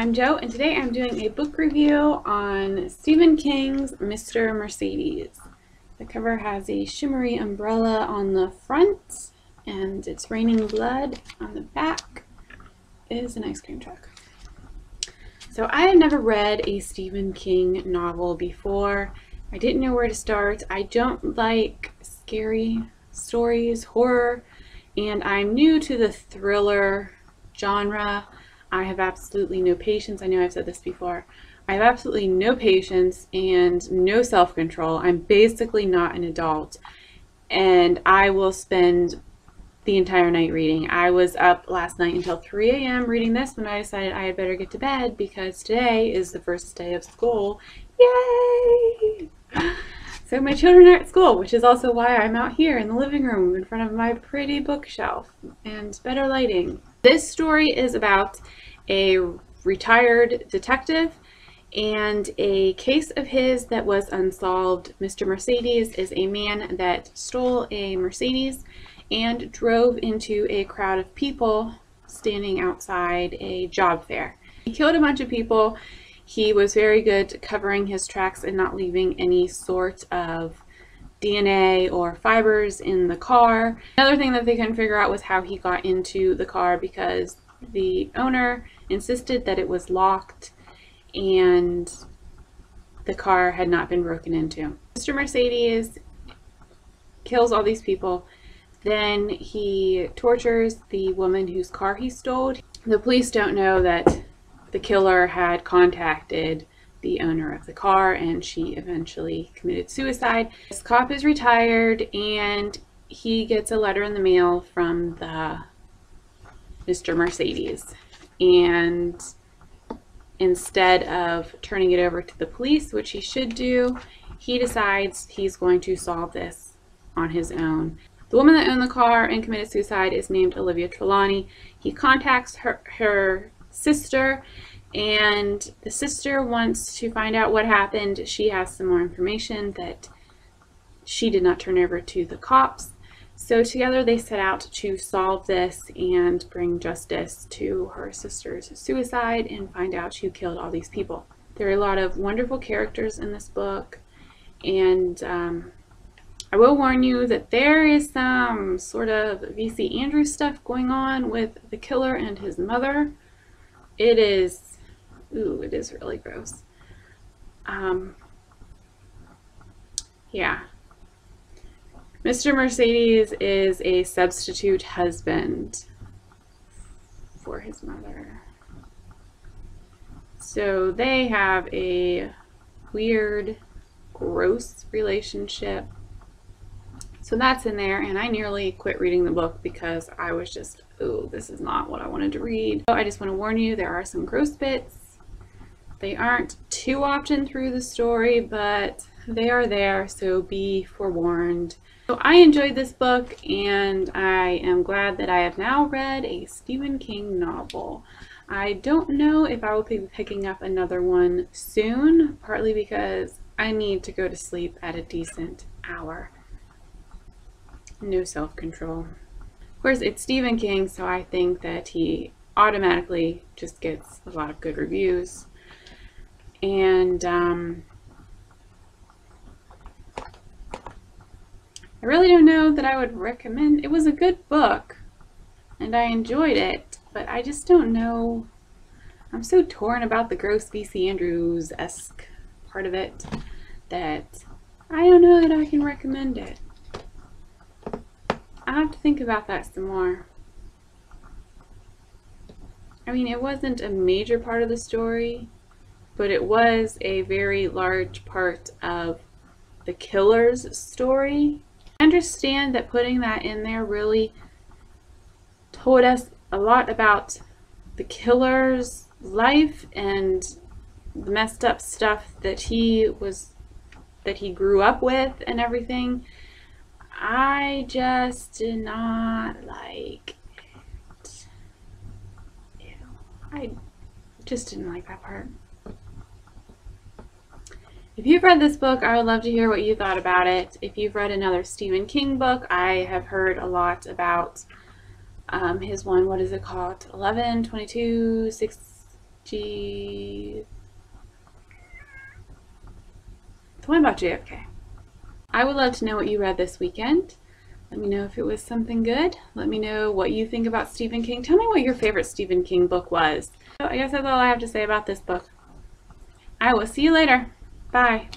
I'm Jo, and today I'm doing a book review on Stephen King's Mr. Mercedes. The cover has a shimmery umbrella on the front, and it's raining blood on the back. It is an ice cream truck. So I had never read a Stephen King novel before. I didn't know where to start. I don't like scary stories, horror, and I'm new to the thriller genre. I have absolutely no patience. I know I've said this before. I have absolutely no patience and no self-control. I'm basically not an adult, and I will spend the entire night reading. I was up last night until 3 a.m. reading this when I decided I had better get to bed because today is the first day of school. Yay! So my children are at school, which is also why I'm out here in the living room in front of my pretty bookshelf and better lighting. This story is about a retired detective and a case of his that was unsolved. Mr. Mercedes is a man that stole a Mercedes and drove into a crowd of people standing outside a job fair. He killed a bunch of people. He was very good at covering his tracks and not leaving any sort of DNA or fibers in the car. Another thing that they couldn't figure out was how he got into the car because the owner insisted that it was locked and the car had not been broken into. Mr. Mercedes kills all these people. Then he tortures the woman whose car he stole. The police don't know that the killer had contacted the owner of the car, and she eventually committed suicide. This cop is retired, and he gets a letter in the mail from the Mr. Mercedes, and instead of turning it over to the police, which he should do, he decides he's going to solve this on his own. The woman that owned the car and committed suicide is named Olivia Trelawney. He contacts her sister, and the sister wants to find out what happened. She has some more information that she did not turn over to the cops. So together they set out to solve this and bring justice to her sister's suicide and find out who killed all these people. There are a lot of wonderful characters in this book, and I will warn you that there is some sort of V.C. Andrews stuff going on with the killer and his mother. It is really gross. Yeah. Mr. Mercedes is a substitute husband for his mother. So they have a weird, gross relationship. So that's in there, and I nearly quit reading the book because I was just, oh, this is not what I wanted to read. So I just want to warn you, there are some gross bits. They aren't too often through the story, but they are there, so be forewarned. So I enjoyed this book, and I am glad that I have now read a Stephen King novel. I don't know if I will be picking up another one soon, partly because I need to go to sleep at a decent hour. No self-control. Of course, it's Stephen King, so I think that he automatically just gets a lot of good reviews. And I really don't know that I would recommend. It was a good book, and I enjoyed it, but I just don't know. I'm so torn about the gross V.C. Andrews-esque part of it that I don't know that I can recommend it. I have to think about that some more. I mean, it wasn't a major part of the story, but it was a very large part of the killer's story. I understand that putting that in there really told us a lot about the killer's life and the messed up stuff that he grew up with and everything. I just did not like it. Ew. I just didn't like that part. If you've read this book, I would love to hear what you thought about it. If you've read another Stephen King book, I have heard a lot about his one, what is it called? 11, 22, 6, The one about JFK. I would love to know what you read this weekend. Let me know if it was something good. Let me know what you think about Stephen King. Tell me what your favorite Stephen King book was. So I guess that's all I have to say about this book. I will see you later. Bye.